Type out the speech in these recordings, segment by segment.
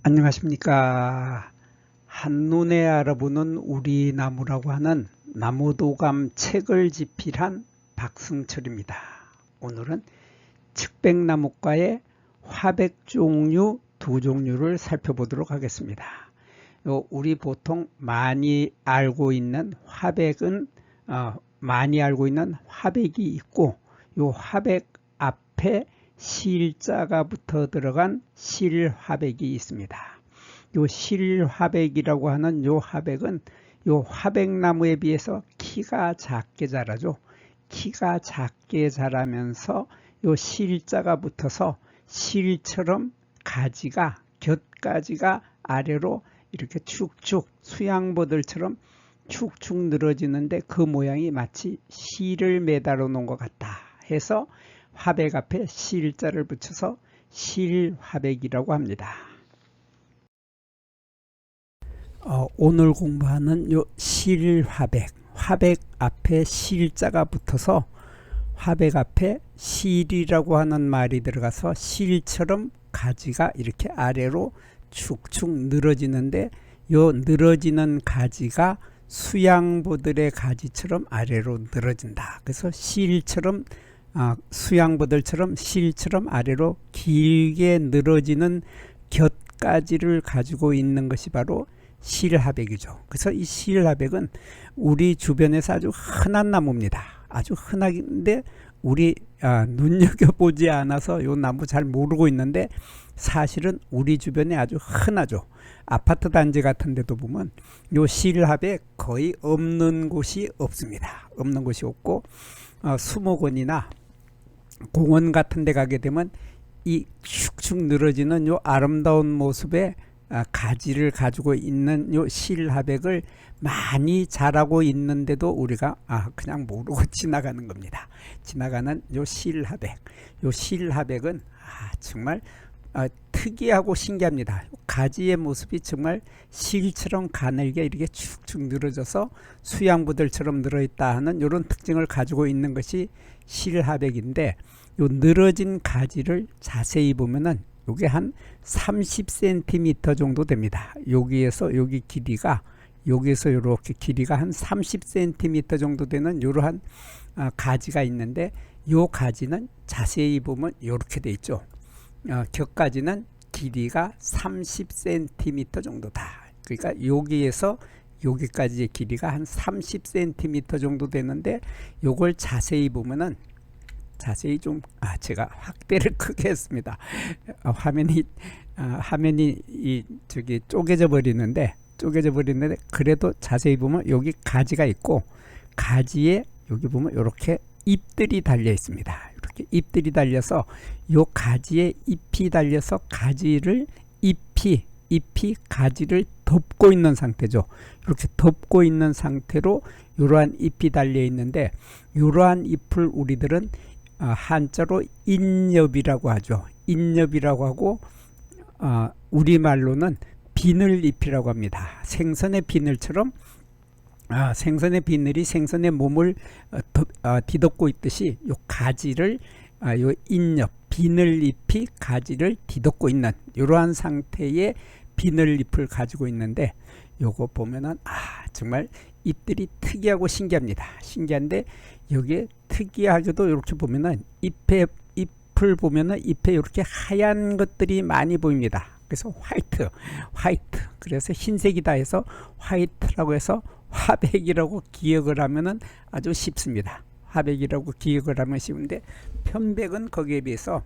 안녕하십니까. 한눈에 알아보는 우리 나무라고 하는 나무도감 책을 집필한 박승철입니다. 오늘은 측백나무과의 화백 종류 두 종류를 살펴보도록 하겠습니다. 우리 보통 많이 알고 있는 화백은 화백이 있고, 요 화백 앞에 실자가 붙어 들어간 실화백이 있습니다. 요 실화백이라고 하는 요 화백은 요 화백나무에 비해서 키가 작게 자라죠. 키가 작게 자라면서 요 실자가 붙어서 실처럼 곁가지가 아래로 이렇게 축축 수양버들처럼 축축 늘어지는데 그 모양이 마치 실을 매달아 놓은 것 같다 해서 화백 앞에 실자를 붙여서 실화백이라고 합니다. 오늘 공부하는 요 실화백, 화백 앞에 실자가 붙어서 화백 앞에 실이라고 하는 말이 들어가서 실처럼 가지가 이렇게 아래로 축축 늘어지는데, 요 늘어지는 가지가 수양보들의 가지처럼 아래로 늘어진다. 그래서 수양보들처럼 실처럼 아래로 길게 늘어지는 곁가지를 가지고 있는 것이 바로 실화백이죠. 그래서 이 실화백은 우리 주변에서 아주 흔한 나무입니다. 아주 흔한데 우리 눈여겨보지 않아서 이 나무 잘 모르고 있는데, 사실은 우리 주변에 아주 흔하죠. 아파트 단지 같은 데도 보면 이 실화백 거의 없는 곳이 없습니다. 없는 곳이 없고, 수목원이나 공원 같은 데 가게 되면 이 축축 늘어지는 요 아름다운 모습의 가지를 가지고 있는 요 실화백을 많이 자라고 있는데도 우리가 그냥 모르고 지나가는 겁니다. 지나가는 요 실화백. 요 실화백은 정말 특이하고 신기합니다. 가지의 모습이 정말 실처럼 가늘게 이렇게 축축 늘어져서 수양부들처럼 늘어있다 하는 이런 특징을 가지고 있는 것이 실화백인데, 요 늘어진 가지를 자세히 보면은 요게 한 30cm 정도 됩니다. 여기에서 여기 길이가, 여기에서 이렇게 길이가 한 30cm 정도 되는 이러한 가지가 있는데, 요 가지는 자세히 보면 이렇게 돼 있죠. 격가지는 길이가 30cm 정도다. 그러니까 여기에서 여기까지의 길이가 한 30cm 정도 되는데, 요걸 자세히 보면은, 자세히 좀 제가 확대를 크게 했습니다. 화면이 쪼개져 버리는데 그래도 자세히 보면 여기 가지가 있고, 가지에 여기 보면 이렇게 잎들이 달려 있습니다. 이렇게 잎들이 달려서 요 가지에 잎이 달려서 잎이 가지를 덮고 있는 상태죠. 이렇게 덮고 있는 상태로 이러한 잎이 달려 있는데, 이러한 잎을 우리들은 한자로 인엽이라고 하죠. 인엽이라고 하고, 우리말로는 비늘잎이라고 합니다. 생선의 비늘처럼 생선의 비늘이 생선의 몸을 뒤덮고 있듯이 요 가지를 요 인엽, 비늘잎이 가지를 뒤덮고 있는 이러한 상태의 비늘잎을 가지고 있는데, 요거 보면은 정말 잎들이 특이하고 신기합니다. 신기한데, 여기에 특이하게도 이렇게 보면은 잎을 보면은 잎에 이렇게 하얀 것들이 많이 보입니다. 그래서 화이트, 그래서 흰색이다 해서 화이트라고 해서 화백이라고 기억을 하면은 아주 쉽습니다. 화백이라고 기억을 하면 쉬운데, 편백은 거기에 비해서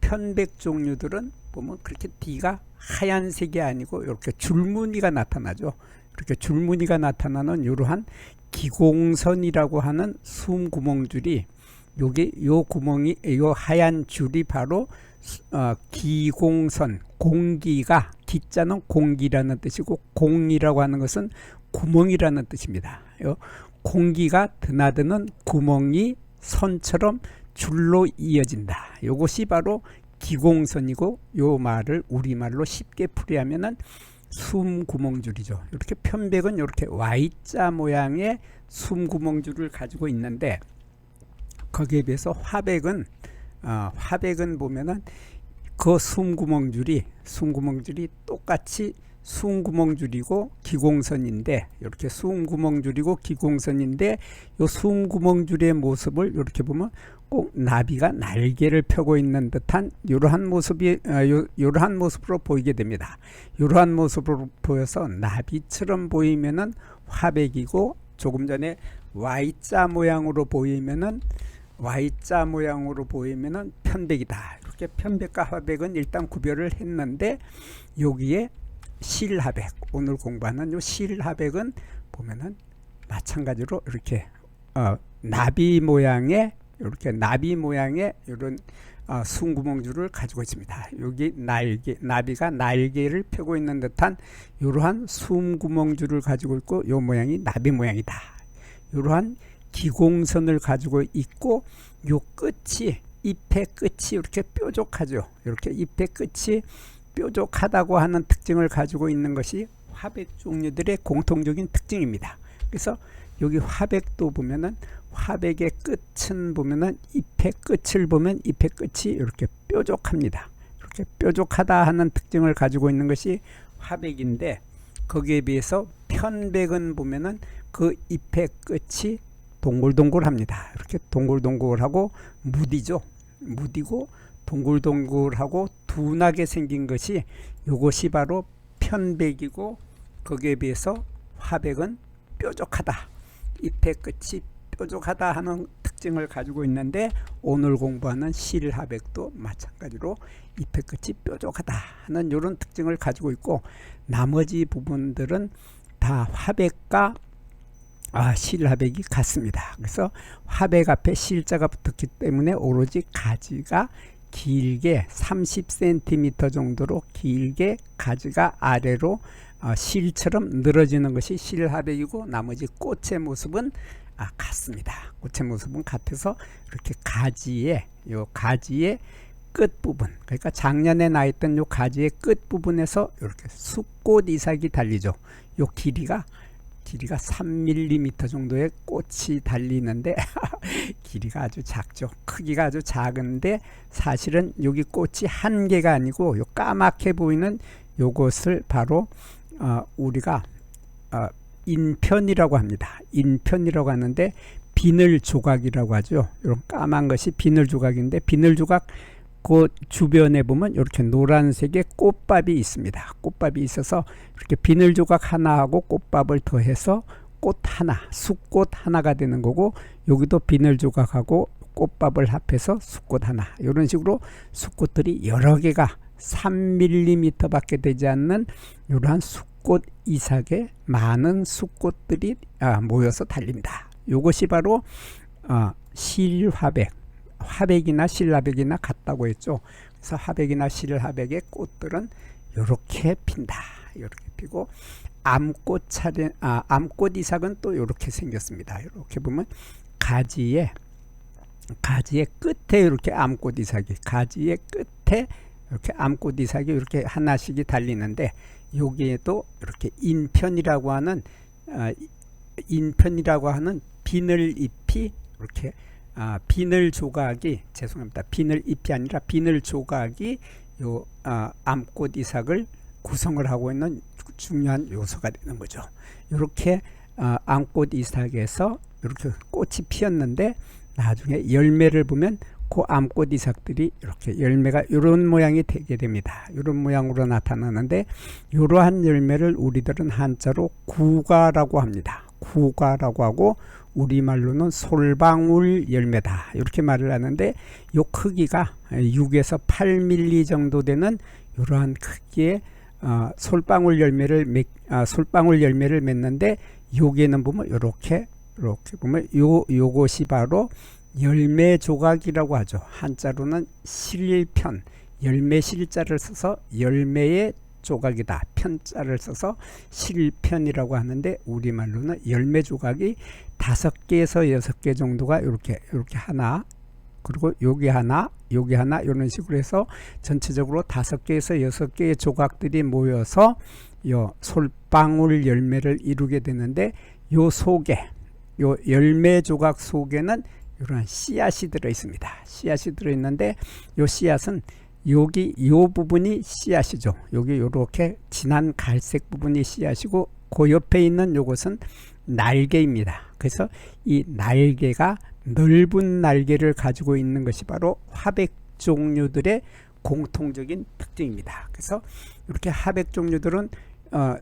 편백 종류들은 보면 그렇게 뒤가 하얀색이 아니고 이렇게 줄무늬가 나타나죠. 이렇게 줄무늬가 나타나는 이러한 기공선이라고 하는 숨구멍줄이, 요 구멍이, 요 하얀 줄이 바로 기공선, 공기가, 기자는 공기라는 뜻이고, 공이라고 하는 것은 구멍이라는 뜻입니다. 요 공기가 드나드는 구멍이 선처럼 줄로 이어진다. 요것이 바로 기공선이고, 요 말을 우리말로 쉽게 풀이하면은 숨구멍줄이죠. 이렇게 편백은 이렇게 Y자 모양의 숨구멍줄을 가지고 있는데, 거기에 비해서 화백은 보면은 그 숨구멍줄이 똑같이 숨구멍줄이고 기공선인데, 이렇게 숨구멍줄이고 기공선인데, 요 숨구멍줄의 모습을 이렇게 보면 꼭 나비가 날개를 펴고 있는 듯한 이러한 모습이 이러한 모습으로 보이게 됩니다. 이러한 모습으로 보여서 나비처럼 보이면은 화백이고, 조금 전에 Y자 모양으로 보이면은 편백이다. 이렇게 편백과 화백은 일단 구별을 했는데, 여기에 실화백, 오늘 공부하는 요 실화백은 보면은 마찬가지로 이렇게 나비 모양의 이런 숨구멍줄을 가지고 있습니다. 여기 나비가 날개를 펴고 있는 듯한 이러한 숨구멍줄을 가지고 있고, 요 모양이 나비 모양이다. 이러한 기공선을 가지고 있고, 요 끝이, 잎의 끝이 이렇게 뾰족하죠. 이렇게 잎의 끝이 뾰족하다고 하는 특징을 가지고 있는 것이 화백 종류들의 공통적인 특징입니다. 그래서 여기 화백도 보면은, 화백의 끝은 보면은 잎의 끝을 보면 잎의 끝이 이렇게 뾰족합니다. 이렇게 뾰족하다 하는 특징을 가지고 있는 것이 화백인데, 거기에 비해서 편백은 보면은 그 잎의 끝이 동글동글합니다. 이렇게 동글동글하고 무디고 동글동글하고 둔하게 생긴 것이, 이것이 바로 편백이고, 거기에 비해서 화백은 뾰족하다, 잎의 끝이 뾰족하다 하는 특징을 가지고 있는데, 오늘 공부하는 실화백도 마찬가지로 잎의 끝이 뾰족하다 하는 이런 특징을 가지고 있고, 나머지 부분들은 다 화백과 실화백이 같습니다. 그래서 화백 앞에 실자가 붙었기 때문에 오로지 가지가 길게 30cm 정도로 길게 가지가 아래로 실처럼 늘어지는 것이 실화백이고, 나머지 꽃의 모습은 같습니다. 꽃의 모습은 같아서 이렇게 가지의 끝부분, 그러니까 작년에 나 있던 요 가지의 끝부분에서 이렇게 숫꽃 이삭이 달리죠. 요 길이가 3mm 정도의 꽃이 달리는데 길이가 아주 작죠. 크기가 아주 작은데, 사실은 여기 꽃이 한 개가 아니고 요 까맣게 보이는 요것을 바로 우리가 인편이라고 합니다. 인편이라고 하는데, 비늘 조각이라고 하죠. 이런 까만 것이 비늘 조각인데, 비늘 조각 그 주변에 보면 이렇게 노란색의 꽃밥이 있습니다. 꽃밥이 있어서 이렇게 비늘 조각 하나하고 꽃밥을 더해서 꽃 하나, 숫꽃 하나가 되는 거고, 여기도 비늘 조각하고 꽃밥을 합해서 숫꽃 하나, 이런 식으로 숫꽃들이 여러 개가 3mm 밖에 되지 않는 이러한 숫꽃 이삭에 많은 숫꽃들이 모여서 달립니다. 이것이 바로 실화백, 화백이나 실화백이나 같다고 했죠. 그래서 화백이나 실화백의 꽃들은 이렇게 핀다. 이렇게 피고, 암꽃 이삭은 또 이렇게 생겼습니다. 이렇게 보면 가지의 끝에 이렇게 암꽃 이삭이, 가지의 끝에 이렇게 암꽃 이삭이 이렇게 하나씩이 달리는데, 여기에도 이렇게 인편이라고 하는 비늘 잎이 이렇게 비늘 조각이, 비늘 잎이 아니라 비늘 조각이 요 암꽃 이삭을 구성을 하고 있는 중요한 요소가 되는 거죠. 이렇게 암꽃 이삭에서 이렇게 꽃이 피었는데, 나중에 열매를 보면 그 암꽃 이삭들이 이렇게 열매가 이런 모양이 되게 됩니다. 이런 모양으로 나타나는데, 이러한 열매를 우리들은 한자로 구과라고 합니다. 구과라고 하고, 우리말로는 솔방울 열매다, 이렇게 말을 하는데, 요 크기가 6에서 8mm 정도 되는 이러한 크기의 솔방울 열매를 맺는데, 여기에는 보면 이렇게 보면 요것이 바로 열매 조각이라고 하죠. 한자로는 실편, 열매 실자를 써서 열매의 조각이다, 편자를 써서 실편이라고 하는데, 우리말로는 열매 조각이 5개에서 6개 정도가 이렇게 하나, 그리고 여기 하나 이런 식으로 해서 전체적으로 5개에서 6개의 조각들이 모여서 요 솔방울 열매를 이루게 되는데, 요 속에, 요 열매 조각 속에는 이런 씨앗이 들어 있습니다. 씨앗이 들어 있는데, 요 씨앗은 여기 요 부분이 씨앗이죠. 여기 요렇게 진한 갈색 부분이 씨앗이고 그 옆에 있는 요것은 날개입니다. 그래서 이 날개가 넓은 날개를 가지고 있는 것이 바로 화백 종류들의 공통적인 특징입니다. 그래서 이렇게 화백 종류들은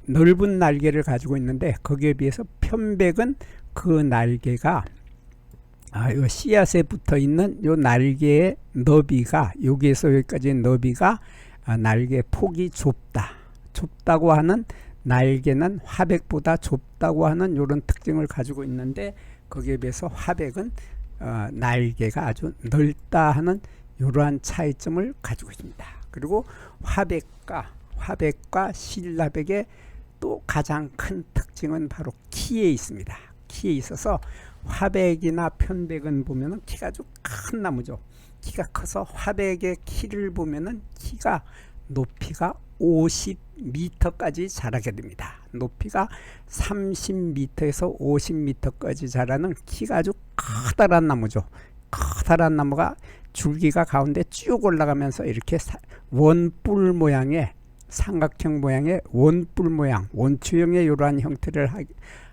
넓은 날개를 가지고 있는데 거기에 비해서 편백은 그 날개가 요 씨앗에 붙어 있는 요 날개의 너비가 여기에서 여기까지 너비가 날개 폭이 좁다고 하는 날개는 화백보다 좁다고 하는 이런 특징을 가지고 있는데 거기에 비해서 화백은 날개가 아주 넓다 하는 이러한 차이점을 가지고 있습니다. 그리고 화백과 실화백의 또 가장 큰 특징은 바로 키에 있습니다. 키에 있어서 화백이나 편백은 보면은 키가 아주 큰 나무죠. 키가 커서 화백의 키를 보면은 키가 높이가 50m까지 자라게 됩니다. 높이가 30m에서 50m까지 자라는 키가 아주 커다란 나무죠. 커다란 나무가 줄기가 가운데 쭉 올라가면서 이렇게 원뿔 모양의 삼각형 모양의 원뿔 모양, 원추형의 이러한 형태를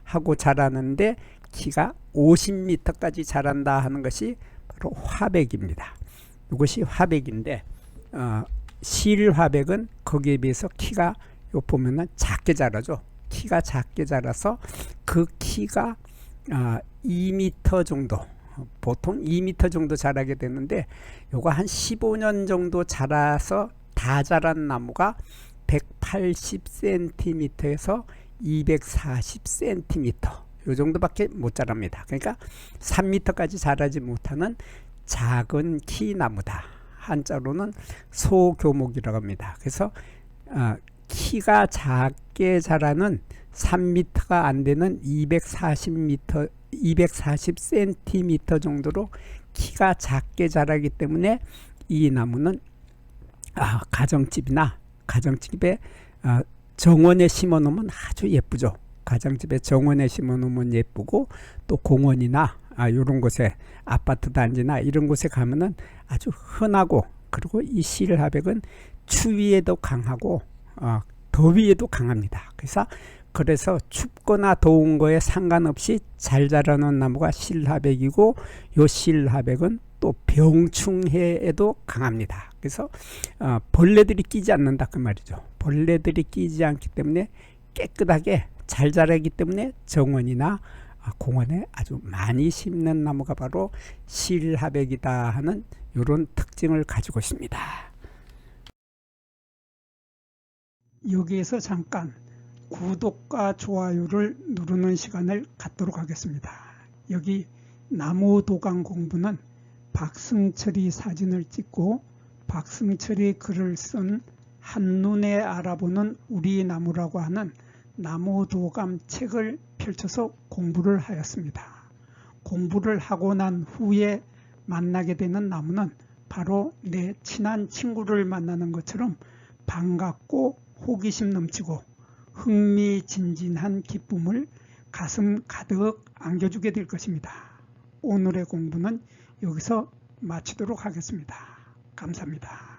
하고 자라는데 키가 50m까지 자란다 하는 것이 바로 화백입니다. 이것이 화백인데 실화백은 거기에 비해서 키가 요 보면은 작게 자라죠. 키가 작게 자라서 그 키가 2m 정도, 보통 2m 정도 자라게 되는데 요거 한 15년 정도 자라서 다 자란 나무가 180cm에서 240cm 요 정도밖에 못 자랍니다. 그러니까 3m까지 자라지 못하는 작은 키 나무다. 한자로는 소교목이라고 합니다. 그래서 키가 작게 자라는 3m가 안 되는 240cm 정도로 키가 작게 자라기 때문에 이 나무는 가정집에 정원에 심어 놓으면 아주 예쁘죠. 가정집에 정원에 심어 놓으면 예쁘고 또 공원이나 이런 곳에 아파트 단지나 이런 곳에 가면은 아주 흔하고, 그리고 이 실화백은 추위에도 강하고 더위에도 강합니다. 그래서 춥거나 더운 거에 상관없이 잘 자라는 나무가 실화백이고, 요 실화백은 또 병충해에도 강합니다. 그래서 벌레들이 끼지 않는다 그 말이죠. 벌레들이 끼지 않기 때문에 깨끗하게 잘 자라기 때문에 정원이나 공원에 아주 많이 심는 나무가 바로 실화백이다 하는 이런 특징을 가지고 있습니다. 여기에서 잠깐 구독과 좋아요를 누르는 시간을 갖도록 하겠습니다. 여기 나무도감 공부는 박승철이 사진을 찍고 박승철이 글을 쓴 한눈에 알아보는 우리 나무라고 하는 나무도감 책을 펼쳐서 공부를 하였습니다. 공부를 하고 난 후에 만나게 되는 나무는 바로 내 친한 친구를 만나는 것처럼 반갑고 호기심 넘치고 흥미진진한 기쁨을 가슴 가득 안겨주게 될 것입니다. 오늘의 공부는 여기서 마치도록 하겠습니다. 감사합니다.